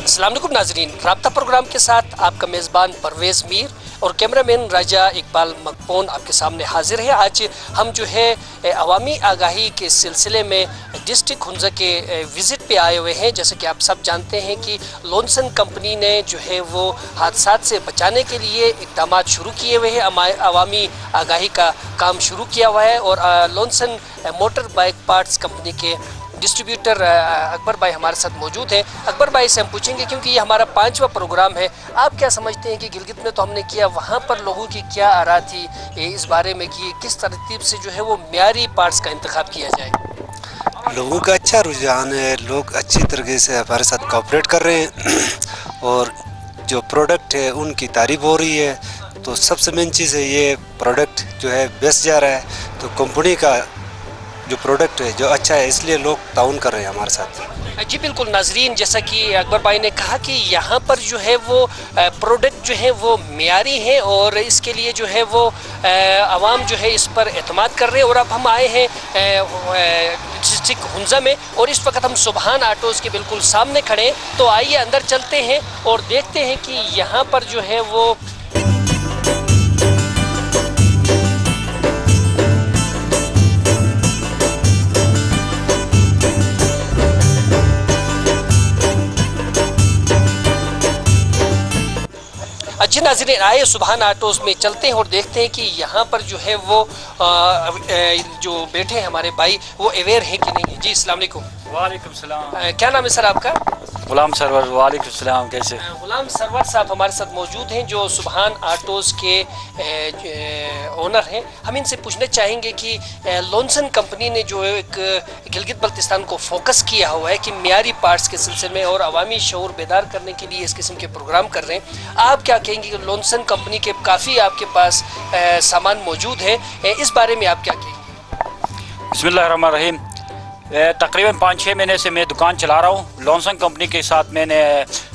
अस्सलाम वालेकुम नाजरीन, राब्ता प्रोग्राम के साथ आपका मेज़बान परवेज़ मीर और कैमरामैन राजा इकबाल मकबून आपके सामने हाजिर है। आज हम जो है अवामी आगाही के सिलसिले में डिस्ट्रिक्ट हुंज़ा के विज़िट पे आए हुए हैं। जैसे कि आप सब जानते हैं कि लॉन्सन कंपनी ने जो है वो हादसात से बचाने के लिए इक़दाम शुरू किए हुए हैं, अवामी आगाही का काम शुरू किया हुआ है। और लॉन्सन मोटर बाइक पार्ट्स कंपनी के डिस्ट्रीब्यूटर अकबर भाई हमारे साथ मौजूद हैं। अकबर भाई से हम पूछेंगे, क्योंकि ये हमारा 5वां प्रोग्राम है, आप क्या समझते हैं कि गिलगित में तो हमने किया, वहाँ पर लोगों की क्या आरा थी इस बारे में कि किस तरतीब से जो है वो म्यारी पार्ट्स का इंतखाब किया जाए? लोगों का अच्छा रुझान है, लोग अच्छी तरीके से हमारे साथ कोऑपरेट कर रहे हैं और जो प्रोडक्ट है उनकी तारीफ हो रही है। तो सबसे मेन चीज़ है ये प्रोडक्ट जो है बेस्ट जा रहा है, तो कंपनी का जो प्रोडक्ट है जो अच्छा है, इसलिए लोग ताउन कर रहे हैं हमारे साथ। जी बिल्कुल नाजरीन, जैसा कि अकबर भाई ने कहा कि यहाँ पर जो है वो प्रोडक्ट जो है वो मियारी है और इसके लिए जो है वो आवाम जो है इस पर एतमाद कर रहे हैं। और अब हम आए हैं डिस्ट्रिक्ट हुंज़ा में और इस वक्त हम सुबहान आटोज़ के बिल्कुल सामने खड़े हैं। तो आइए अंदर चलते हैं और देखते हैं कि यहाँ पर जो है वो अच्छे नाज़रीन आए सुबहान आटोज़ में चलते हैं और देखते हैं कि यहाँ पर जो है वो जो बैठे हैं हमारे भाई वो अवेयर हैं कि नहीं है। जी अस्सलाम वालेकुम। वालेकुम सलाम। क्या नाम है सर आपका? गुलाम सरवर। वालेकुम सलाम। कैसे? गुलाम सरवर साहब हमारे साथ मौजूद हैं जो सुबहान आटोज़ के ओनर हैं। हम इनसे पूछना चाहेंगे कि लॉन्सन कंपनी ने जो एक गिलगित बल्तिस्तान को फोकस किया हुआ है कि मियारी पार्ट्स के सिलसिले में और अवामी शऊर बेदार करने के लिए इस किस्म के प्रोग्राम कर रहे हैं, आप क्या कहेंगे कि लॉन्सन कंपनी के काफ़ी आपके पास सामान मौजूद है, इस बारे में आप क्या कहेंगे? बिस्मिल्लाहिर्रहमानिर्रहीम। तकरीबन 5-6 महीने से मैं दुकान चला रहा हूँ लॉन्सन कंपनी के साथ। मैंने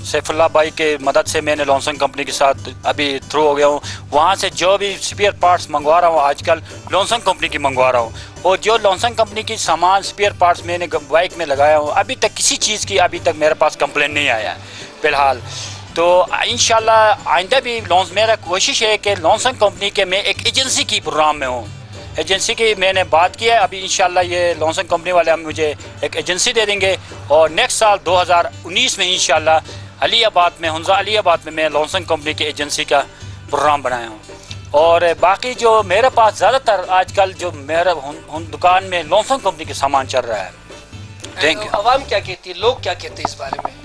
सैफुल्लाह भाई के मदद से मैंने लॉन्सन कंपनी के साथ अभी थ्रू हो गया हूँ। वहाँ से जो भी स्पेयर पार्ट्स मंगवा रहा हूँ आजकल लॉन्सन कंपनी की मंगवा रहा हूँ। और जो लॉन्सन कंपनी की सामान स्पेयर पार्ट्स मैंने बाइक में लगाया हूँ, अभी तक किसी चीज़ की अभी तक मेरे पास कंप्लेन नहीं आया फ़िलहाल। तो इंशाल्लाह आइंदा भी मेरा कोशिश है कि लॉन्सन कंपनी के मैं एक एजेंसी की प्रोग्राम में हूँ। एजेंसी की मैंने बात की है, अभी इंशाल्लाह ये लॉन्सन कंपनी वाले हम मुझे एक एजेंसी दे देंगे और नेक्स्ट साल 2019 में इंशाल्लाह अलीयाबाद में हुंज़ा अलीयाबाद में मैं लॉन्सन कंपनी की एजेंसी का प्रोग्राम बनाया हूँ। और बाकी जो मेरे पास ज़्यादातर आजकल जो मेरा दुकान में लॉन्सन कंपनी के सामान चल रहा है। Thank you. आवाम क्या कहती है, लोग क्या कहते हैं इस बारे में?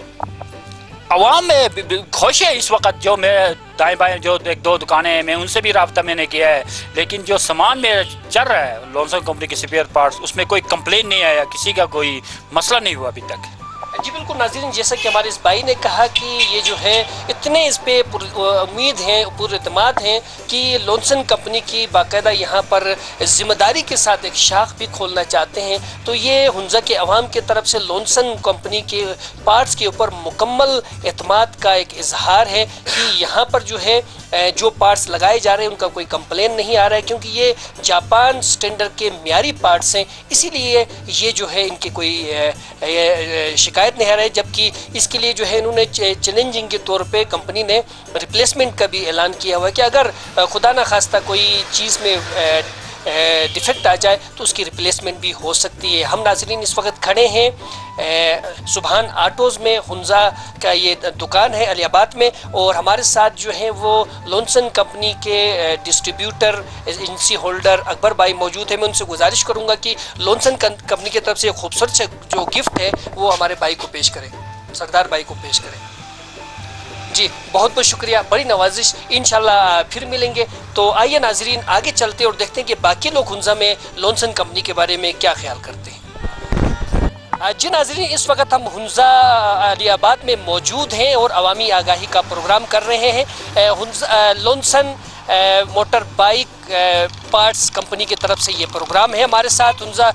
आवाम में खुश है इस वक्त। जो मैं दाएं बाएं जो 1-2 दुकानें हैं मैं उनसे भी रब्ता मैंने किया है, लेकिन जो सामान मेरा चल रहा है लॉन्सन कंपनी के स्पेयर पार्ट्स उसमें कोई कंप्लेन नहीं आया, किसी का कोई मसला नहीं हुआ अभी तक। जी बिल्कुल नाज़रीन, जैसा कि हमारे इस भाई ने कहा कि ये जो है इतने इस पे उम्मीद हैं, पूरे एतमाद हैं कि लॉन्सन कंपनी की बाकायदा यहाँ पर ज़िम्मेदारी के साथ एक शाख भी खोलना चाहते हैं। तो ये हुंज़ा के अवाम की तरफ से लॉन्सन कंपनी के पार्ट्स के ऊपर मुकम्मल एतमाद का एक इजहार है कि यहाँ पर जो है जो पार्ट्स लगाए जा रहे हैं उनका कोई कंप्लेन नहीं आ रहा है, क्योंकि ये जापान स्टैंडर्ड के म्यारी पार्ट्स हैं, इसीलिए ये जो है इनकी कोई शिकायत नहीं आ रहा है। जबकि इसके लिए जो है इन्होंने चैलेंजिंग के तौर पे कंपनी ने रिप्लेसमेंट का भी ऐलान किया हुआ है कि अगर खुदा न खास्ता कोई चीज़ में डिफेक्ट आ जाए तो उसकी रिप्लेसमेंट भी हो सकती है। हम नाज़रीन इस वक्त खड़े हैं सुभान ऑटोज़ में, हुंजा का ये दुकान है अलियाबाद में, और हमारे साथ जो है वो लॉन्सन कंपनी के डिस्ट्रीब्यूटर एजेंसी होल्डर अकबर भाई मौजूद है। मैं उनसे गुजारिश करूंगा कि लॉन्सन कंपनी की तरफ से खूबसूरत जो गिफ्ट है वो हमारे भाई को पेश करें, सरदार भाई को पेश करें। जी बहुत बहुत शुक्रिया, बड़ी नवाजिश, इंशाल्लाह फिर मिलेंगे। तो आइए नाजरीन आगे चलते और देखते हैं कि बाकी लोग हुंजा में लॉन्सन कंपनी के बारे में क्या ख्याल करते हैं। जी नाजरीन, इस वक्त हम हुंजा अलियाबाद में मौजूद हैं और अवामी आगाही का प्रोग्राम कर रहे हैं। लॉन्सन मोटर बाइक पार्ट्स कंपनी की तरफ से ये प्रोग्राम है। हमारे साथ हुंजा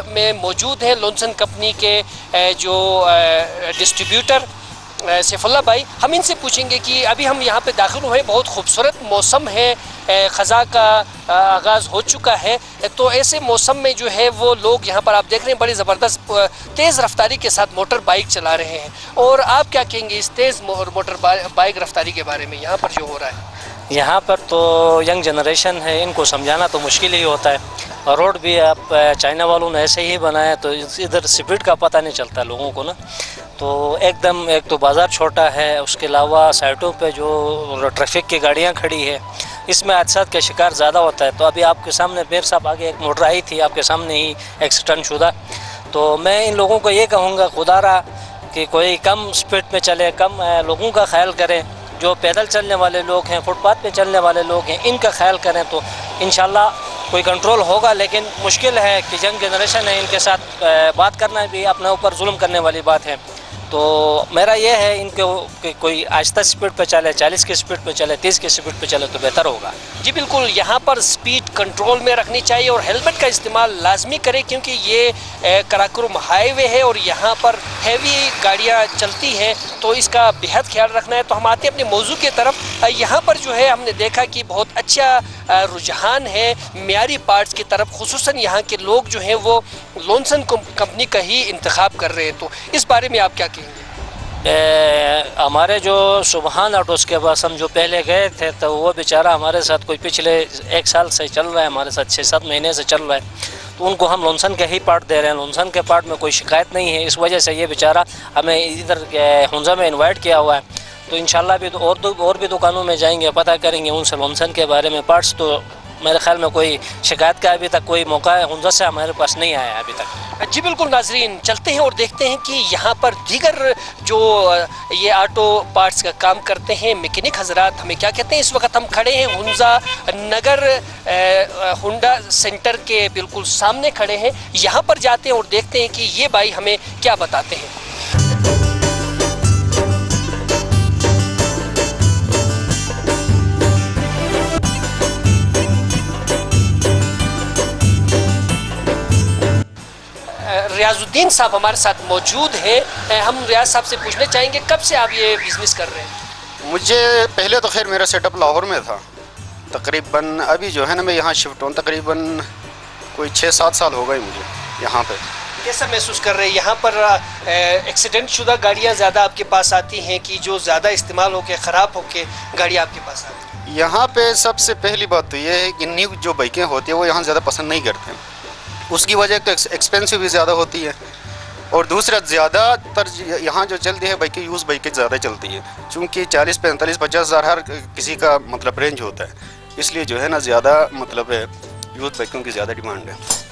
में मौजूद हैं लॉन्सन कंपनी के जो डिस्ट्रीब्यूटर सैफुल्लाह भाई। हम इनसे पूछेंगे कि अभी हम यहाँ पे दाखिल हुए, बहुत खूबसूरत मौसम है, ख़ज़ा का आगाज़ हो चुका है, तो ऐसे मौसम में जो है वो लोग यहाँ पर आप देख रहे हैं बड़ी ज़बरदस्त तेज़ रफ्तारी के साथ मोटर बाइक चला रहे हैं। और आप क्या कहेंगे इस तेज़ मोटर बाइक रफ्तारी के बारे में यहाँ पर जो हो रहा है? यहाँ पर तो यंग जनरेशन है, इनको समझाना तो मुश्किल ही होता है, और रोड भी आप चाइना वालों ने ऐसे ही बनाया तो इधर स्पीड का पता नहीं चलता लोगों को ना। तो एकदम एक तो बाज़ार छोटा है, उसके अलावा साइडों पे जो ट्रैफिक की गाड़ियाँ खड़ी है, इसमें हादसा का शिकार ज़्यादा होता है। तो अभी आपके सामने मेरे साहब आगे एक मोटर आई थी, आपके सामने ही एक्सीडेंट शुदा। तो मैं इन लोगों को ये कहूँगा खुदारा कि कोई कम स्पीड में चले, कम लोगों का ख्याल करें, जो पैदल चलने वाले लोग हैं, फुटपाथ पे चलने वाले लोग हैं, इनका ख्याल करें तो इंशाल्लाह कोई कंट्रोल होगा। लेकिन मुश्किल है कि यंग जनरेशन है, इनके साथ बात करना भी अपने ऊपर जुल्म करने वाली बात है। तो मेरा ये है इनको कि कोई आहिस्ता स्पीड पे चले, 40 की स्पीड पे चले, 30 की स्पीड पे चले तो बेहतर होगा। जी बिल्कुल, यहाँ पर स्पीड कंट्रोल में रखनी चाहिए और हेलमेट का इस्तेमाल लाजमी करें, क्योंकि ये कराकोरम हाईवे है और यहाँ पर हैवी गाड़ियाँ चलती हैं, तो इसका बेहद ख्याल रखना है। तो हम आते हैं अपने मौजू की तरफ। यहाँ पर जो है हमने देखा कि बहुत अच्छा रुझान है मियारी पार्ट्स की तरफ, खुसूसन यहाँ के लोग जो हैं वो लॉन्सन कंपनी का ही इंतखाब कर रहे हैं। तो इस बारे में आप क्या कहेंगे? हमारे जो सुभान ऑटोज़ के पास हम जो पहले गए थे तो वो बेचारा हमारे साथ कोई पिछले 1 साल से चल रहा है, हमारे साथ 6-7 महीने से चल रहा है। तो उनको हम लॉन्सन के ही पार्ट दे रहे हैं, लॉन्सन के पार्ट में कोई शिकायत नहीं है। इस वजह से ये बेचारा हमें इधर हुंजा में इन्वाइट किया हुआ है। तो इंशाल्लाह भी और भी दुकानों में जाएंगे, पता करेंगे उनसे लॉन्सन के बारे में पार्ट्स। तो मेरे ख्याल में कोई शिकायत का अभी तक कोई मौका हुंजा से हमारे पास नहीं आया है अभी तक। जी बिल्कुल नाजरीन, चलते हैं और देखते हैं कि यहाँ पर दीगर जो ये ऑटो पार्ट्स का काम करते हैं मैकेनिक हजरात हमें क्या कहते हैं। इस वक्त हम खड़े हैं हुंजा नगर हुंडा सेंटर के बिल्कुल सामने खड़े हैं। यहाँ पर जाते हैं और देखते हैं कि ये भाई हमें क्या बताते हैं। रियाजुद्दीन साहब हमारे साथ मौजूद हैं। हम रियाज साहब से पूछना चाहेंगे कब से आप ये बिज़नेस कर रहे हैं? मुझे पहले तो खैर मेरा सेटअप लाहौर में था, तकरीबन अभी जो है ना मैं यहाँ शिफ्ट हूँ, तकरीबन कोई 6-7 साल हो गए मुझे यहाँ पे। कैसा महसूस कर रहे हैं यहाँ पर? एक्सीडेंट शुदा गाड़ियाँ ज़्यादा आपके पास आती हैं कि जो ज़्यादा इस्तेमाल होके ख़राब होके गाड़ियाँ आपके पास आती हैं? यहाँ पे सबसे पहली बात तो ये है कि न्यू जो बाइकें होती है वो यहाँ ज़्यादा पसंद नहीं करते, उसकी वजह तो एक्सपेंसिव भी ज़्यादा होती है, और दूसरा ज़्यादातर यहाँ जो चलती है बाइकें यूज़ बाइकें ज़्यादा चलती है, चूँकि 40, 45, 50 हज़ार हर किसी का मतलब रेंज होता है, इसलिए जो है ना ज़्यादा मतलब यूज़ बाइकों की ज़्यादा डिमांड है।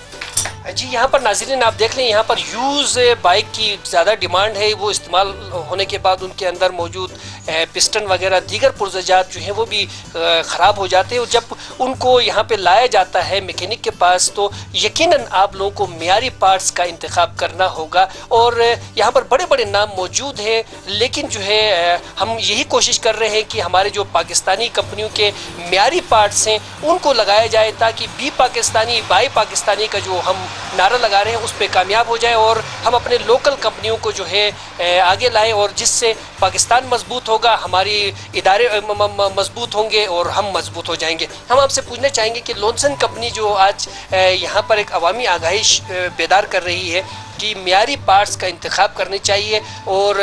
जी यहाँ पर नाज़रीन आप देख लें, यहाँ पर यूज़ बाइक की ज़्यादा डिमांड है। वो इस्तेमाल होने के बाद उनके अंदर मौजूद पिस्टन वगैरह दीगर पुर्ज़ेजात जो हैं वो भी ख़राब हो जाते हैं, और जब उनको यहाँ पे लाया जाता है मैकेनिक के पास तो यकीनन आप लोगों को मियारी पार्ट्स का इंतखाब करना होगा। और यहाँ पर बड़े बड़े नाम मौजूद हैं, लेकिन जो है हम यही कोशिश कर रहे हैं कि हमारे जो पाकिस्तानी कंपनियों के मियारी पार्ट्स हैं उनको लगाया जाए, ताकि बी पाकिस्तानी बाई पाकिस्तानी का जो हम नारा लगा रहे हैं उस पर कामयाब हो जाए, और हम अपने लोकल कंपनियों को जो है आगे लाएं, और जिससे पाकिस्तान मजबूत होगा, हमारी इदारे मजबूत होंगे और हम मजबूत हो जाएंगे। हम आपसे पूछना चाहेंगे कि लॉन्सन कंपनी जो आज यहाँ पर एक अवामी आगाही बेदार कर रही है, कि मियारी पार्ट्स का इंतखाब करनी चाहिए और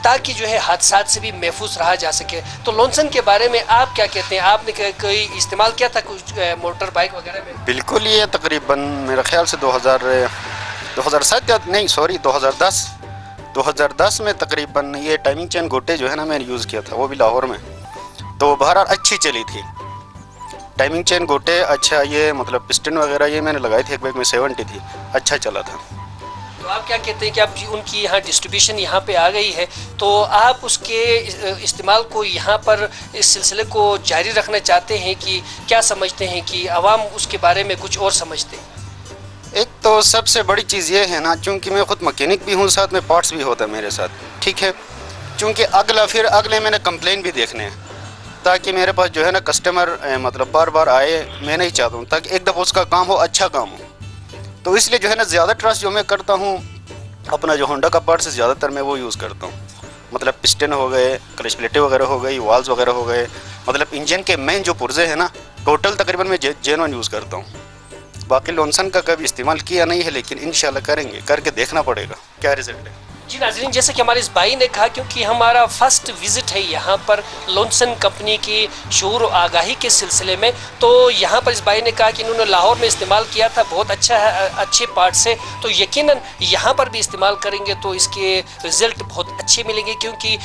ताकि जो है हादसात से भी महफूज रहा जा सके। तो लॉन्सन के बारे में आप क्या कहते हैं? आपने कोई इस्तेमाल किया था कुछ मोटर बाइक वगैरह में? बिल्कुल, ये तकरीबन मेरे ख्याल से 2010 में तकरीबन ये टाइमिंग चेन गोटे जो है ना मैंने यूज़ किया था, वो भी लाहौर में। तो बहरहाल अच्छी चली थी टाइमिंग चेन गोटे। अच्छा ये मतलब पिस्टन वगैरह ये मैंने लगाई थी, एक बाइक में 70 थी, अच्छा चला था। तो आप क्या कहते हैं कि आप उनकी यहाँ डिस्ट्रीब्यूशन यहाँ पे आ गई है, तो आप उसके इस्तेमाल को यहाँ पर इस सिलसिले को जारी रखना चाहते हैं कि क्या समझते हैं कि आवाम उसके बारे में कुछ और समझते हैं? एक तो सबसे बड़ी चीज़ ये है ना, चूँकि मैं ख़ुद मकैनिक भी हूँ, साथ में पार्ट्स भी होता है मेरे साथ, ठीक है। चूँकि अगले मैंने कंप्लेन भी देखने हैं, ताकि मेरे पास जो है ना कस्टमर मतलब बार बार आए, मैं नहीं चाहता हूँ, ताकि एक दफ़ा उसका काम हो, अच्छा काम हो। तो इसलिए जो है ना ज़्यादा ट्रस्ट जो मैं करता हूँ अपना जो होंडा का पार्ट से ज़्यादातर मैं वो यूज़ करता हूँ। मतलब पिस्टन हो गए, क्लच प्लेटें वगैरह हो गई, वाल्व्स वगैरह हो गए, मतलब इंजन के मेन जो पुर्जे हैं ना, टोटल तकरीबन मैं जेन्युइन यूज़ करता हूँ। बाकी लॉन्सन का कभी इस्तेमाल किया नहीं है, लेकिन इंशाल्लाह करेंगे, करके देखना पड़ेगा क्या रिजल्ट है। जी नाज़रीन, जैसे कि हमारे इस भाई ने कहा, क्योंकि हमारा फर्स्ट विज़िट है यहाँ पर लॉन्सन कंपनी की शऊर और आगाही के सिलसिले में, तो यहाँ पर इस भाई ने कहा कि इन्होंने लाहौर में इस्तेमाल किया था, बहुत अच्छा है, अच्छे पार्ट से, तो यकीनन यहाँ पर भी इस्तेमाल करेंगे तो इसके रिज़ल्ट बहुत अच्छे मिलेंगे। क्योंकि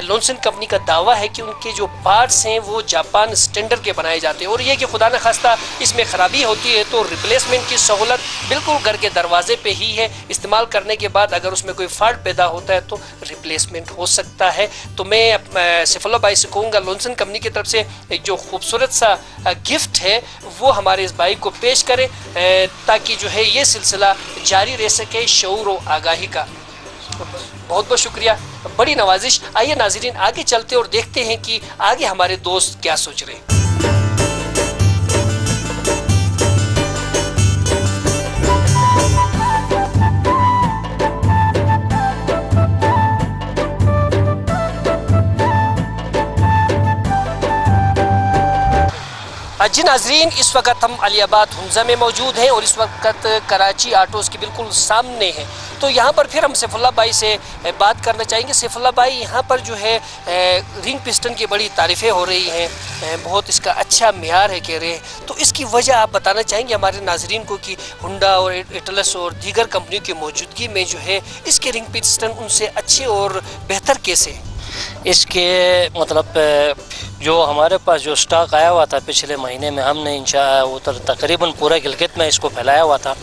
लॉन्सन कंपनी का दावा है कि उनके जो पार्ट्स हैं वो जापान स्टैंडर्ड के बनाए जाते हैं, और ये कि खुदा न खास्ता इसमें ख़राबी होती है तो रिप्लेसमेंट की सहूलत बिल्कुल घर के दरवाजे पे ही है। इस्तेमाल करने के बाद अगर उसमें कोई फॉल्ट होता है तो रिप्लेसमेंट हो सकता है। तो मैं सैफुल्लाह भाई से कहूँगा लॉन्सन कंपनी की तरफ से एक जो खूबसूरत सा गिफ्ट है वो हमारे इस भाई को पेश करें, ताकि जो है ये सिलसिला जारी रह सके शऊर और आगाही का। बहुत बहुत शुक्रिया, बड़ी नवाजिश। आइए नाज़रीन आगे चलते और देखते हैं कि आगे हमारे दोस्त क्या सोच रहे हैं। जी नाज़रीन, इस वक्त हम अलीआबाद हुंजा में मौजूद हैं और इस वक्त कराची आटोज़ के बिल्कुल सामने हैं। तो यहाँ पर फिर हम सैफुल्लाह भाई से बात करना चाहेंगे। सैफुल्लाह भाई, यहाँ पर जो है रिंग पिस्टन की बड़ी तारीफ़ें हो रही हैं, बहुत इसका अच्छा मेयार है कह रहे हैं, तो इसकी वजह आप बताना चाहेंगे हमारे नाज़रीन को कि हुंडा और एटलस और दीगर कंपनियों की मौजूदगी में जो है इसके रिंग पिस्टन उनसे अच्छे और बेहतर कैसे? इसके मतलब जो हमारे पास जो स्टॉक आया हुआ था पिछले महीने में, हमने तकरीबन पूरा गिलगित में इसको फैलाया हुआ था,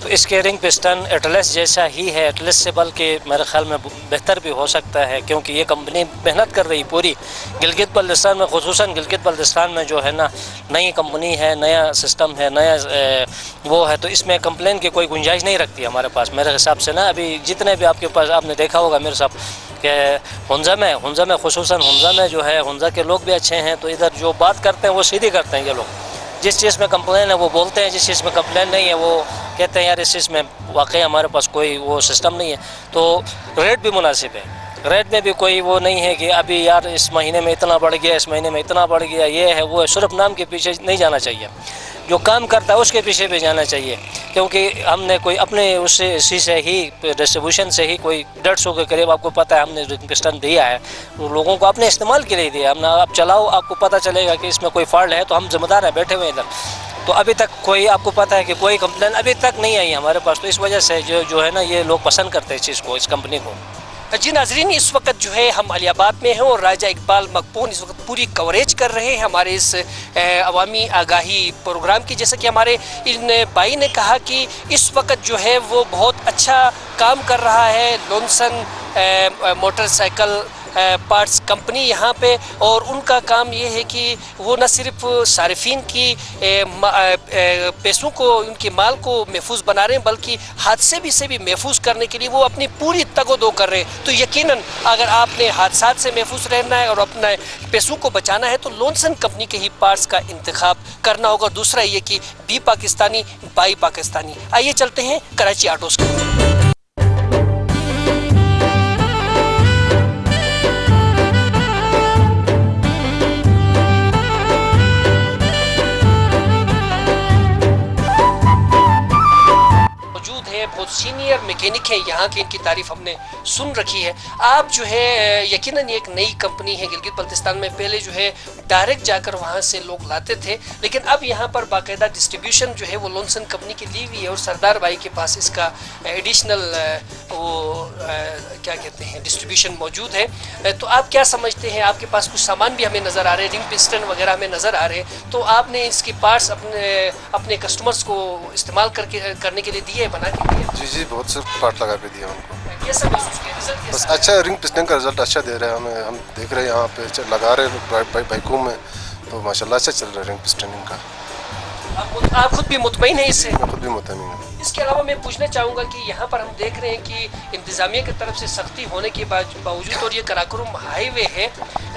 तो इसके रिंग पिस्टन एटलस जैसा ही है, एटलस से बल्कि मेरे ख्याल में बेहतर भी हो सकता है, क्योंकि ये कंपनी मेहनत कर रही पूरी गिलगित बल्तिस्तान में, खुसूसन गिलगित बल्तिस्तान में जो है ना नई कंपनी है, नया सिस्टम है, नया वो है, तो इसमें कंप्लेन की कोई गुंजाइश नहीं रखती हमारे पास मेरे हिसाब से ना। अभी जितने भी आपके पास आपने देखा होगा मेरे साहब कि हुंजा में खुसूसन हुंजा में जो है, हुंजा के लोग भी अच्छे हैं, तो इधर जो बात करते हैं वो सीधी करते हैं ये लोग। जिस चीज़ में कंप्लेन है वो बोलते हैं, जिस चीज़ में कंप्लेन नहीं है वो कहते हैं यार इस चीज़ में वाकई हमारे पास कोई वो सिस्टम नहीं है। तो रेट भी मुनासिब है, रेट में भी कोई वो नहीं है कि अभी यार इस महीने में इतना बढ़ गया, इस महीने में इतना बढ़ गया, ये है वो है। सिर्फ नाम के पीछे नहीं जाना चाहिए, जो काम करता है उसके पीछे भी जाना चाहिए, क्योंकि हमने कोई अपने उसी से ही डिस्ट्रीब्यूशन से ही कोई 150 के करीब आपको पता है हमने पिस्टन दिया है, तो लोगों को अपने इस्तेमाल के लिए दिया। हमने आप चलाओ, आपको पता चलेगा कि इसमें कोई फॉल्ट है, तो हम जिम्मेदार हैं बैठे हुए इधर। तो अभी तक कोई आपको पता है कि कोई कंप्लेन अभी तक नहीं आई हमारे पास, तो इस वजह से जो है ना ये लोग पसंद करते हैं इस चीज़ को, इस कंपनी को। जी नाज़रीन, इस वक्त जो है हम अलीआबाद में हैं और राजा इकबाल मकबून इस वक्त पूरी कवरेज कर रहे हैं हमारे इस अवामी आगाही प्रोग्राम की। जैसे कि हमारे इन भाई ने कहा कि इस वक्त जो है वो बहुत अच्छा काम कर रहा है लॉन्सन मोटरसाइकिल पार्ट्स कंपनी यहाँ पे, और उनका काम ये है कि वो न सिर्फ सारिफीन की पैसों को, उनके माल को महफूज बना रहे हैं, बल्कि हादसे भी से भी महफूज करने के लिए वो अपनी पूरी तगोदो कर रहे हैं। तो यकीनन अगर आपने हादसात से महफूज रहना है और अपने पैसों को बचाना है तो लॉन्सन कंपनी के ही पार्ट्स का इंतखाब करना होगा। दूसरा ये कि बी पाकिस्तानी बाई पाकिस्तानी। आइए चलते हैं कराची आटोज़ की। बहुत सीनियर मैकेनिक ठीक है, यहाँ की इनकी तारीफ हमने सुन रखी है। आप जो है यकीनन ये एक नई कंपनी है गिलगित बल्तिस्तान में, पहले जो है डायरेक्ट जाकर वहाँ से लोग लाते थे, लेकिन अब यहाँ पर बाकायदा डिस्ट्रीब्यूशन जो है वो लॉन्सन कंपनी की ली हुई है और सरदार भाई के पास इसका एडिशनल क्या कहते हैं डिस्ट्रीब्यूशन मौजूद है। तो आप क्या समझते हैं, आपके पास कुछ सामान भी हमें नज़र आ रहे हैं, रिंग पिस्टन वगैरह हमें नज़र आ रहे हैं, तो आपने इसके पार्ट्स अपने कस्टमर्स को इस्तेमाल करने के लिए दिए, बना के दिए? जी, बहुत से पार्ट लगा के दिए उनको। कैसा महसूस किया, रिजल्ट कैसा? बस अच्छा, रिंग पिस्टन का रिजल्ट अच्छा दे रहे हैं हमें, हम देख रहे हैं यहाँ पे लगा रहे हैं बाइकों में, तो माशाल्लाह अच्छा चल रहा है रिंग पिस्टनिंग का। आप खुद भी मुतमईन है इससे? मैं खुद भी मुतमईन हूँ। इसके अलावा मैं पूछना चाहूँगा कि यहाँ पर हम देख रहे हैं कि इंतज़ामिया की तरफ से सख्ती होने के बावजूद और ये कराकोरम हाईवे है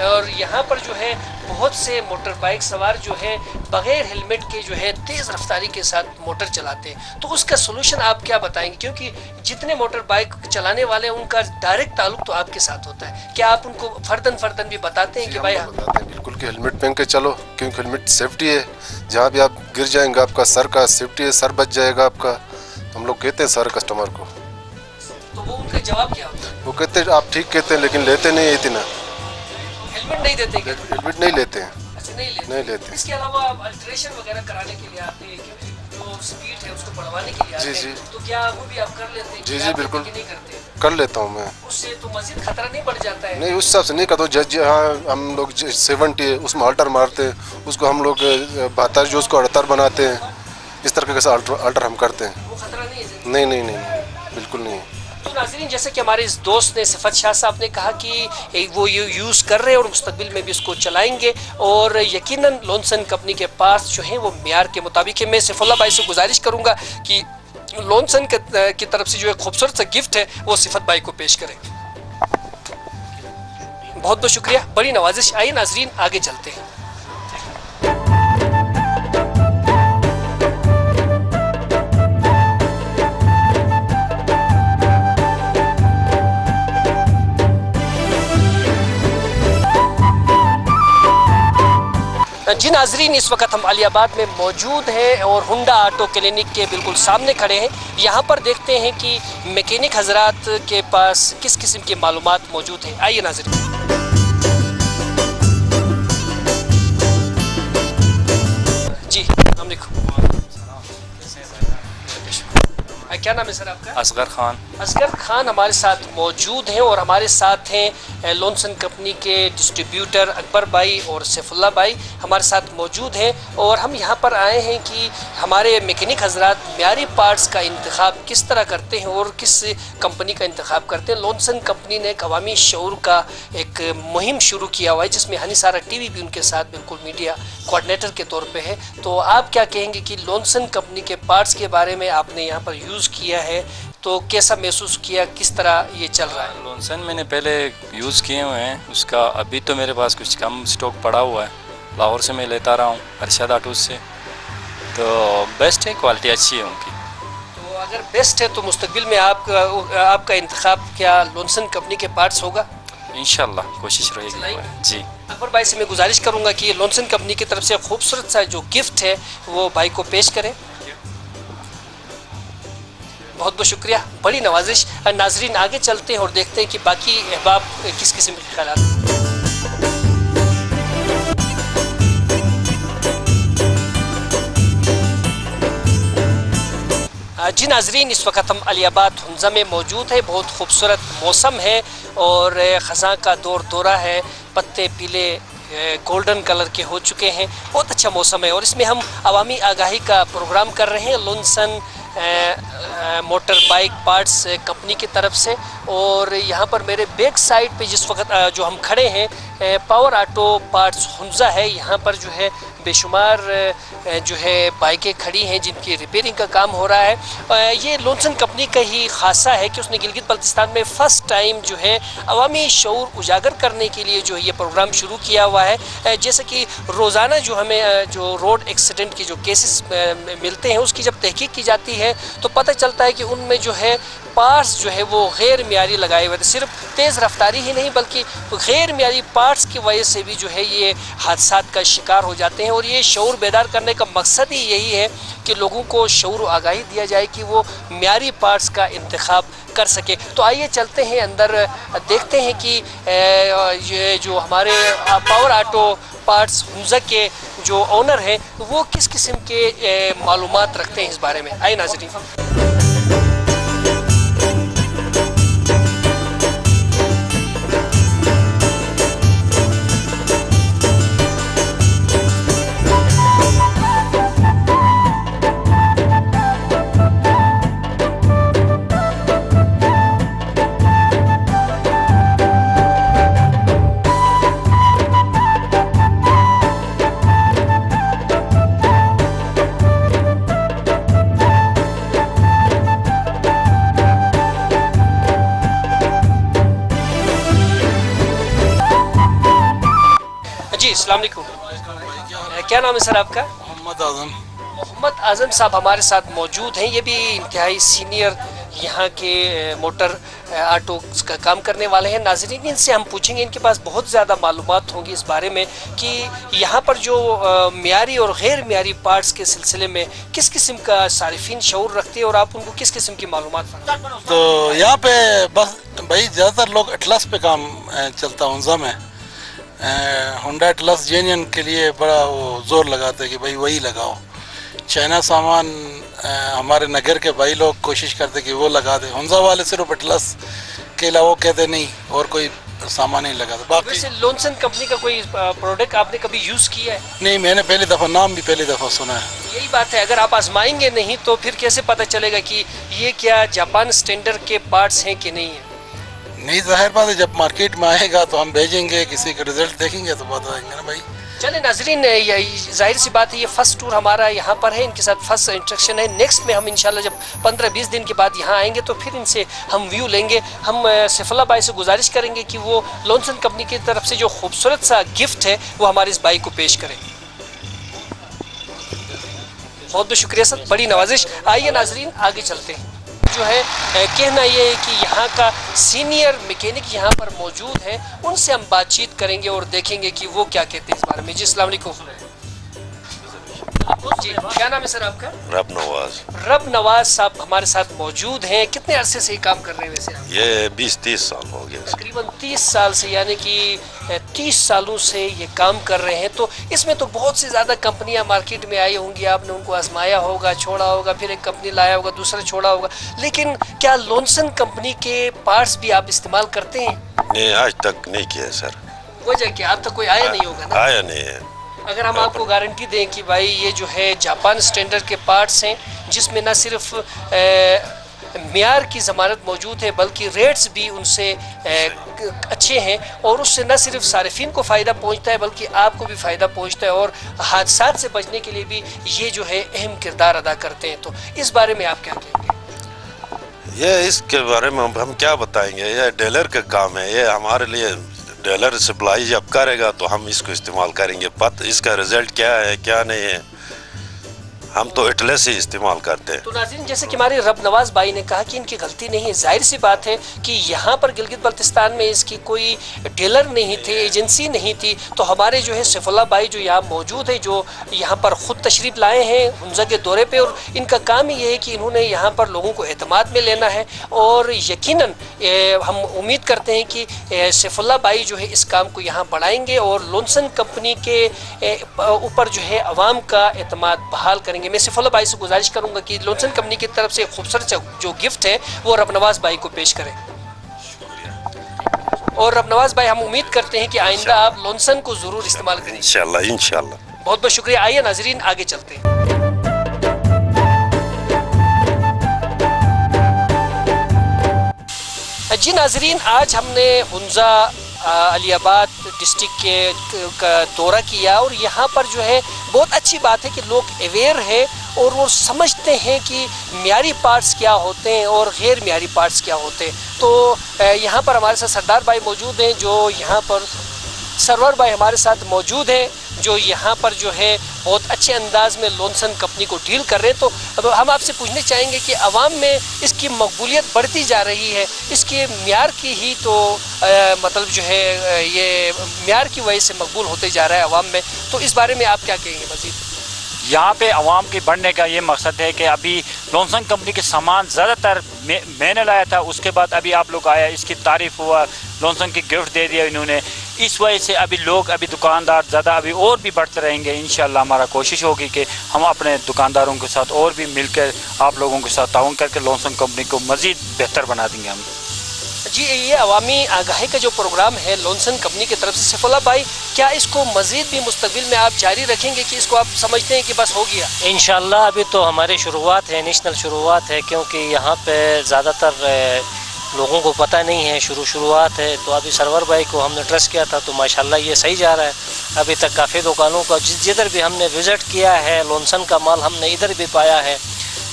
और यहाँ पर जो है बहुत से मोटर बाइक सवार जो है बग़ैर हेलमेट के जो है तेज़ रफ्तारी के साथ मोटर चलाते हैं, तो उसका सोल्यूशन आप क्या बताएंगे? क्योंकि जितने मोटर बाइक चलाने वाले हैं उनका डायरेक्ट ताल्लुक तो आपके साथ होता है, क्या आप उनको फर्दन भी बताते हैं कि भाई? बताते हैं बिल्कुल कि हेलमेट पहन के चलो, क्योंकि हेलमेट सेफ्टी है, जहाँ भी आप गिर जाएंगे आपका सर का सेफ्टी है, सर बच जाएगा आपका। हम लोग कहते हैं सारे कस्टमर को, तो वो उनका जवाब क्या होता है? वो कहते हैं आप ठीक कहते हैं लेकिन लेते नहीं है इतना, हेलमेट नहीं देते क्या? हेलमेट नहीं लेते हैं। अच्छा, नहीं लेते। इसके अलावा आप अल्ट्रेशन वगैरह कराने के लिए आते हैं, जो स्पीड है उसको बढ़वाने के लिए आते हैं, तो क्या वो भी आप कर लेते हैं? जी बिल्कुल नहीं करते? कर लेता हूँ मैं। उससे तो मजीद खतरा नहीं बढ़ जाता है? नहीं, उस हिसाब से नहीं करता। जज हाँ, हम लोग 70 है उसमें अल्टर मारते हैं, उसको हम लोग 72 जो उसको 78 बनाते हैं, इस तरह का अल्टर हम करते हैं। वो खतरा नहीं है? नहीं, बिल्कुल नहीं। तो नाज़रीन, जैसे कि हमारे इस दोस्त ने सिफत शाह साहब ने कहा कि वो यूज़ कर रहे हैं और मुस्तकबिल में भी इसको चलाएंगे और यकीनन लॉन्सन कंपनी के पास जो है वो मियार के मुताबिक है। मैं सिफुल्लाह भाई से गुजारिश करूँगा कि लॉन्सन की तरफ से जो एक खूबसूरत सा गिफ्ट है वो सिफत भाई को पेश करें। बहुत बहुत शुक्रिया, बड़ी नवाजिश। आइए नाज़रीन आगे चलते हैं। जी नाजरीन, इस वक्त हम अलियाबाद में मौजूद हैं और हुंडा ऑटो क्लिनिक के बिल्कुल सामने खड़े हैं। यहाँ पर देखते हैं कि मैकेनिक हजरात के पास किस किस्म की मालूमात मौजूद है। आइए नाजरीन। जी हम लिखो, क्या नाम है सर आपका? असगर खान। असगर खान हमारे साथ मौजूद हैं और हमारे साथ हैं लॉन्सन कंपनी के डिस्ट्रीब्यूटर अकबर भाई और सैफुल्लाह भाई हमारे साथ मौजूद हैं और हम यहाँ पर आए हैं कि हमारे मैकेनिक हजरात म्यारी पार्ट्स का इंतखाब किस तरह करते हैं और किस कंपनी का इंतखाब करते हैं। लॉन्सन कंपनी ने एक अवामी शऊर का एक मुहिम शुरू किया हुआ है जिसमें हनी सारा टीवी भी उनके साथ बिल्कुल मीडिया कोऑर्डिनेटर के तौर पे है। तो आप क्या कहेंगे कि लॉन्सन कंपनी के पार्ट्स के बारे में आपने यहाँ पर यूज़ किया है तो कैसा महसूस किया, किस तरह ये चल रहा है? लॉन्सन मैंने पहले यूज़ किए हुए हैं, उसका अभी तो मेरे पास कुछ कम स्टॉक पड़ा हुआ है, लाहौर से मैं लेता रहा हूँ अरशद ऑटोज़ से, तो बेस्ट है, क्वालिटी अच्छी है उनकी। तो अगर बेस्ट है तो मुस्तकबिल में आपका इंतखाब क्या लॉन्सन कंपनी के पार्ट्स होगा? इंशाल्लाह कोशिश रहेगी जी। अकबर भाई से मैं गुजारिश करूँगा कि लॉन्सन कंपनी की तरफ से खूबसूरत सा जो गिफ्ट है वो भाई को पेश करें। बहुत बहुत शुक्रिया, बड़ी नवाजिश। नाजरीन आगे चलते हैं और देखते हैं कि बाकी अहबाब किस किस्म के ख्यालात। जी नाजरीन, इस वक्त हम अलियाबाद हुंजा में मौजूद है। बहुत खूबसूरत मौसम है और ख़ज़ां का दौरा है, पत्ते पीले गोल्डन कलर के हो चुके हैं, बहुत अच्छा मौसम है और इसमें हम अवामी आगाही का प्रोग्राम कर रहे हैं लॉन्सन मोटर बाइक पार्ट्स कंपनी की तरफ से। और यहाँ पर मेरे बैक साइड पे जिस वक्त जो हम खड़े हैं पावर ऑटो पार्ट्स हुंजा है, यहाँ पर जो है बेशुमार जो है बाइकें खड़ी हैं जिनकी रिपेयरिंग का काम हो रहा है। ये लॉन्सन कंपनी का ही खासा है कि उसने गिलगित बल्तिस्तान में फ़र्स्ट टाइम जो है अवामी शऊर उजागर करने के लिए जो है ये प्रोग्राम शुरू किया हुआ है। जैसे कि रोज़ाना जो हमें जो रोड एक्सीडेंट की जो केसेस मिलते हैं उसकी जब तहकीक की जाती है तो पता चलता है कि उनमें जो है پارٹس جو ہے وہ غیر معیاری لگائے ہوئے تھے. صرف تیز رفتاری ہی نہیں بلکہ غیر معیاری پارٹس کی وجہ سے بھی جو ہے یہ حادثات کا شکار ہو جاتے ہیں. اور یہ شعور بیدار کرنے کا مقصد ہی یہی ہے کہ لوگوں کو شعور و آگاہی دیا جائے کہ وہ معیاری پارٹس کا انتخاب کر سکے. تو آئیے چلتے ہیں اندر، دیکھتے ہیں کہ یہ جو ہمارے پاور آٹو پارٹس ہنزہ کے جو اونر ہیں وہ کس قسم کے معلومات رکھتے ہیں اس بارے میں. آئیے ناظرین. جی السلام علیکم، کیا نام ہے سر آپ کا؟ محمد اعظم. محمد اعظم صاحب ہمارے ساتھ موجود ہیں. یہ بھی انتہائی سینئر یہاں کے موٹر آٹو کا کام کرنے والے ہیں. ناظرین ان سے ہم پوچھیں گے، ان کے پاس بہت زیادہ معلومات ہوں گی اس بارے میں کہ یہاں پر جو معیاری اور غیر معیاری پارٹس کے سلسلے میں کس قسم کا صارفین شعور رکھتے ہیں اور آپ ان کو کس قسم کی معلومات فراہم. تو یہاں پہ بس بھائی زیادہ تر لوگ اٹلس پہ کام چلتا ہے ہنزہ میں. ہونڈا اٹلس جینین کے لیے بڑا وہ زور لگاتے ہیں کہ بھائی وہی لگاؤ. چائنا سامان ہمارے نگر کے بھائی لوگ کوشش کرتے کہ وہ لگا دیں. ہنزہ والے صرف اٹلس کے علاوہ کہتے نہیں اور کوئی سامان نہیں لگاتے. باقی ویسے لونسن کمپنی کا کوئی پروڈکٹ آپ نے کبھی یوز کیا ہے؟ نہیں، میں نے پہلی دفعہ نام بھی پہلی دفعہ سنا ہے. یہی بات ہے، اگر آپ آزمائیں گے نہیں تو پھر کیسے پتہ چلے گا کہ یہ کیا جاپان اسٹینڈرڈ کے پارٹس ہیں کہ نہیں ہیں. نہیں، ظاہر بات ہے جب مارکیٹ میں آئے گا تو ہم بھیجیں گے، کسی کا رزلٹ دیکھیں گے تو بتائیں گے نا بھائی. چلیں ناظرین، ظاہر سی بات ہے یہ فرسٹ ٹور ہمارا یہاں پر ہے، ان کے ساتھ فرسٹ انٹریکشن ہے. نیکسٹ میں ہم انشاءاللہ جب 15-20 دن کے بعد یہاں آئیں گے تو پھر ان سے ہم ویو لیں گے. ہم سیف اللہ بھائی سے گزارش کریں گے کہ وہ لونسن کمپنی کی طرف سے جو خوبصورت سا گفٹ ہے وہ ہمارے اس بھائی کو پیش کریں. بہت بہت شکریہ سر، بڑی نوازش. آئیے ناظرین آگے چلتے ہیں. جو ہے کہنا یہ ہے کہ یہاں کا سینئر میکینک یہاں پر موجود ہے، ان سے ہم بات چیت کریں گے اور دیکھیں گے کہ وہ کیا کہتے ہیں اس بارے میں. جی السلام علیکم. جی کیا نام ہے سر آپ کا؟ رب نواز. رب نواز صاحب ہمارے ساتھ موجود ہیں. کتنے عرصے سے یہ کام کر رہے ہیں ویسے آپ؟ یہ 20-30 سال ہو گیا. تقریباً 30 سال سے، یعنی کہ 30 سالوں سے یہ کام کر رہے ہیں. تو اس میں تو بہت سی زیادہ کمپنیاں مارکیٹ میں آئی ہوں گی، آپ نے ان کو آزمایا ہوگا، چھوڑا ہوگا، پھر ایک کمپنی لایا ہوگا، دوسرا چھوڑا ہوگا. لیکن کیا لونسن کمپنی کے پارٹس بھی آپ استعمال کرتے ہیں؟ نہیں، آج تک نہیں کیا سر. وجہ کہ آپ تک کوئی آیا نہیں ہوگا نا؟ آیا نہیں ہے. اگر ہم آپ کو گارنٹی دیں کہ بھائی یہ جو ہے جاپان اسٹینڈرڈ کے پارٹس ہیں جس میں نہ صرف معیار کی ضمانت موجود ہے بلکہ ریٹس بھی ان سے اچھے ہیں، اور اس سے نہ صرف صارفین کو فائدہ پہنچتا ہے بلکہ آپ کو بھی فائدہ پہنچتا ہے، اور حادثات سے بچنے کے لیے بھی یہ جو ہے اہم کردار ادا کرتے ہیں. تو اس بارے میں آپ کیا کہیں گے؟ یہ اس کے بارے میں ہم کیا بتائیں گے، یہ ڈیلر کا کام ہے. یہ ہمارے لیے ڈیلر سپلائی جب کرے گا تو ہم اس کو استعمال کریں گے. اس کا رزلٹ کیا ہے کیا نہیں ہے، ہم تو اٹلس ہی استعمال کرتے ہیں. تو ناظرین جیسے کہ ہمارے رب نواز بھائی نے کہا کہ ان کی غلطی نہیں ہے. ظاہر سی بات ہے کہ یہاں پر گلگت بلتستان میں اس کی کوئی ڈیلر نہیں تھے، ایجنسی نہیں تھی. تو ہمارے جو ہے سیف اللہ بھائی جو یہاں موجود ہے، جو یہاں پر خود تشریف لائے ہیں ہنزہ کے دورے پہ، اور ان کا کام یہ ہے کہ انہوں نے یہاں پر لوگوں کو اعتماد میں لینا ہے. اور یقیناً ہم امید کرتے ہیں کہ سیف اللہ بھائی جو ہے اس کام کو یہاں بڑھائیں گے اور لونسن کمپنی کے اوپر جو ہے عوام کا اعتماد بحال کریں گے. میں سیف اللہ بھائی سے گزارش کروں گا کہ لونسن کمپنی کی طرف سے خوبصورت جو گفٹ ہے وہ رب نواز بھائی کو پیش کریں. اور رب نواز بھائی ہم امید کرتے ہیں کہ آئندہ آپ لونسن کو ضرور استعمال کریں. انشاءاللہ انشاءاللہ. بہت بہت شکریہ. آئیے ناظرین آگے چلتے ہیں. جی ناظرین، آج ہم نے ہنزہ علی آباد ڈسٹرکٹ کا دورہ کیا اور یہااں پر جو ہے بہت اچھی بات ہے کہ لوگ اویئر ہیں اور وہ سمجھتے ہیں کہ معیاری پارٹس کیا ہوتے ہیں اور غیر معیاری پارٹس کیا ہوتے ہیں. تو یہاں پر ہمارے ساتھ سردار بھائی موجود ہیں جو یہاں پر सरवर भाई हमारे साथ मौजूद हैं जो यहाँ पर जो है बहुत अच्छे अंदाज में लॉन्सन कंपनी को डील कर रहे हैं। तो अब हम आपसे पूछना चाहेंगे कि आवाम में इसकी मकबूलियत बढ़ती जा रही है, इसके म्यार की ही तो मतलब जो है ये म्यार की वजह से मकबूल होते जा रहा है आवाम में, तो इस बारे में आप क्या कहेंगे मज़ीद? यहाँ पे आवाम के बढ़ने का ये मकसद है कि अभी लॉन्सन कंपनी के सामान ज़्यादातर मैंने लाया था, उसके बाद अभी आप लोग आया, इसकी तारीफ़ हुआ, लॉन्सन की गिफ्ट दे दिया इन्होंने, इस वजह से अभी लोग अभी दुकानदार ज़्यादा अभी और भी बढ़ते रहेंगे। इंशाल्लाह हमारा कोशिश होगी कि हम अपने दुकानदारों के साथ और भी मिलकर आप लोगों के साथ ताउन करके लॉन्सन कंपनी को मज़ीद बेहतर बना देंगे हम। जी, ये अवामी आगाही का जो प्रोग्राम है लॉन्सन कंपनी की तरफ से, सैफुल्लाह भाई क्या इसको मज़ीद भी मुस्तक़बिल में आप जारी रखेंगे कि इसको आप समझते हैं कि बस हो गया? इंशाल्लाह अभी तो हमारी शुरुआत है, नेशनल शुरुआत है, क्योंकि यहाँ पे ज़्यादातर लोगों को पता नहीं है, शुरुआत है। तो अभी सरवर भाई को हमने ट्रस्ट किया था, तो माशाल्लाह ये सही जा रहा है। अभी तक काफ़ी दुकानों का जिधर भी हमने विज़िट किया है लॉन्सन का माल हमने इधर भी पाया है,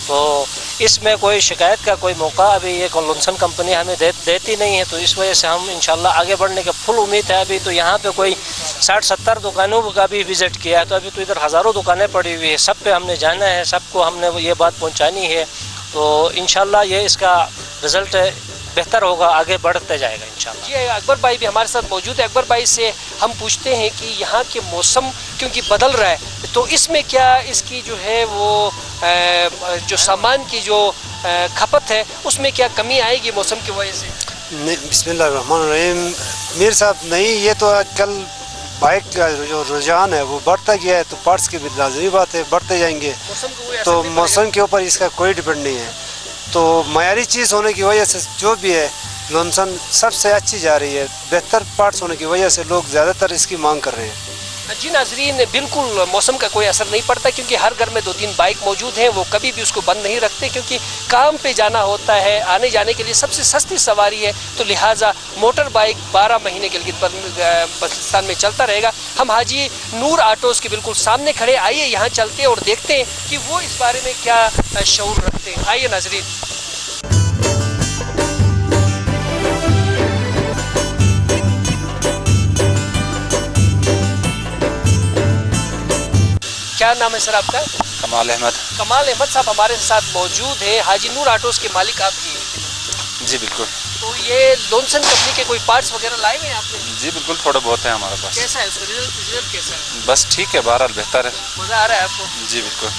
तो इसमें कोई शिकायत का कोई मौका अभी ये लॉन्सन कंपनी हमें देती नहीं है। तो इस वजह से हम इंशाल्लाह आगे बढ़ने का फुल उम्मीद है। अभी तो यहाँ पे कोई 60-70 दुकानों का भी विज़िट किया है, तो अभी तो इधर हज़ारों दुकानें पड़ी हुई है, सब पे हमने जाना है, सबको हमने ये बात पहुँचानी है। तो इंशाल्लाह ये इसका रिज़ल्ट बेहतर होगा, आगे बढ़ते जाएगा इंशाल्लाह। जी, अकबर भाई भी हमारे साथ मौजूद है। अकबर भाई से हम पूछते हैं कि यहाँ के मौसम क्योंकि बदल रहा है, तो इसमें क्या इसकी जो है वो जो सामान की जो खपत है उसमें क्या कमी आएगी मौसम की वजह से? नहीं, बिस्मिल्लाहिर्रहमानिर्रहीम मीर साहब, नहीं, ये तो आजकल बाइक का जो रुझान है वो बढ़ता गया है, तो पार्ट्स की भी लाजमी बात है, बढ़ते जाएंगे, तो मौसम के ऊपर इसका कोई डिपेंड नहीं है। तो मयारी चीज़ होने की वजह से जो भी है लॉन्सन सबसे अच्छी जा रही है, बेहतर पार्ट्स होने की वजह से लोग ज़्यादातर इसकी मांग कर रहे हैं। जी नाजरीन, बिल्कुल मौसम का कोई असर नहीं पड़ता क्योंकि हर घर में 2-3 बाइक मौजूद हैं, वो कभी भी उसको बंद नहीं रखते क्योंकि काम पे जाना होता है, आने जाने के लिए सबसे सस्ती सवारी है, तो लिहाजा मोटर बाइक 12 महीने के लिए पाकिस्तान में चलता रहेगा। हम हाजी नूर आटोज़ के बिल्कुल सामने खड़े, आइए यहाँ चलते हैं और देखते हैं कि वो इस बारे में क्या शऊर रखते हैं। आइए नाजरीन। क्या नाम है सर आपका? कमाल अहमद। कमाल अहमद साहब हमारे साथ मौजूद है। हाजी नूर आटोज़ के मालिक आप ही हैं? जी बिल्कुल। तो ये लॉन्सन कंपनी के कोई पार्ट्स वगैरह लाए हुए हैं आपने? जी बिल्कुल, थोड़ा बहुत है हमारे पास। कैसा है उसका रिजल्ट कैसा है? बस ठीक है, बहरहाल बेहतर है। मज़ा आ रहा है आपको? जी बिल्कुल।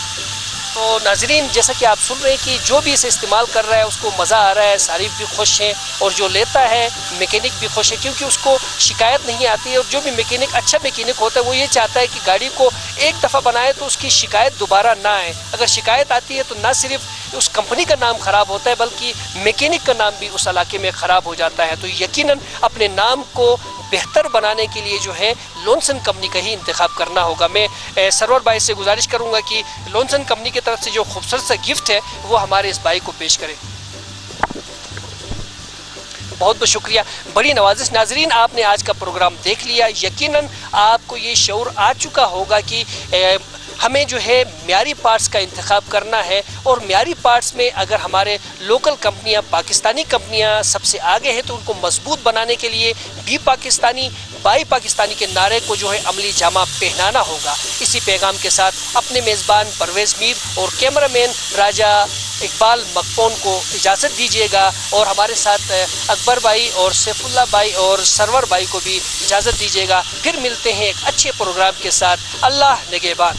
तो नाजरीन, जैसा कि आप सुन रहे हैं कि जो भी इसे इस्तेमाल कर रहा है उसको मज़ा आ रहा है, सारी भी खुश हैं, और जो लेता है मैकेनिक भी खुश है क्योंकि उसको शिकायत नहीं आती है। और जो भी मैकेनिक अच्छा मैकेनिक होता है वो ये चाहता है कि गाड़ी को एक दफ़ा बनाए तो उसकी शिकायत दोबारा ना आए। अगर शिकायत आती है तो ना सिर्फ उस कंपनी का नाम ख़राब होता है बल्कि मैकेनिक का नाम भी उस इलाके में ख़राब हो जाता है। तो यकीनन अपने नाम को बेहतर बनाने के लिए जो है लॉन्सन कंपनी का ही इंतखाब करना होगा। मैं सरवर भाई से गुजारिश करूंगा कि लॉन्सन कंपनी की तरफ से जो खूबसूरत सा गिफ्ट है वो हमारे इस बाइक को पेश करें। बहुत बहुत शुक्रिया, बड़ी नवाजिश। नाजरीन, आपने आज का प्रोग्राम देख लिया, यकीनन आपको ये शऊर आ चुका होगा कि हमें जो है म्यारी पार्ट्स का इंतखाब करना है, और म्यारी पार्ट्स में अगर हमारे लोकल कंपनियां, पाकिस्तानी कंपनियां सबसे आगे हैं, तो उनको मजबूत बनाने के लिए बी पाकिस्तानी बाई पाकिस्तानी के नारे को जो है अमली जामा पहनाना होगा। इसी पैगाम के साथ अपने मेज़बान परवेज़ मीर और कैमरामैन राजा इकबाल मकपोन को इजाज़त दीजिएगा, और हमारे साथ अकबर भाई और सैफुल्लाह भाई और सरवर भाई को भी इजाज़त दीजिएगा। फिर मिलते हैं एक अच्छे प्रोग्राम के साथ। अल्लाह निगहबान।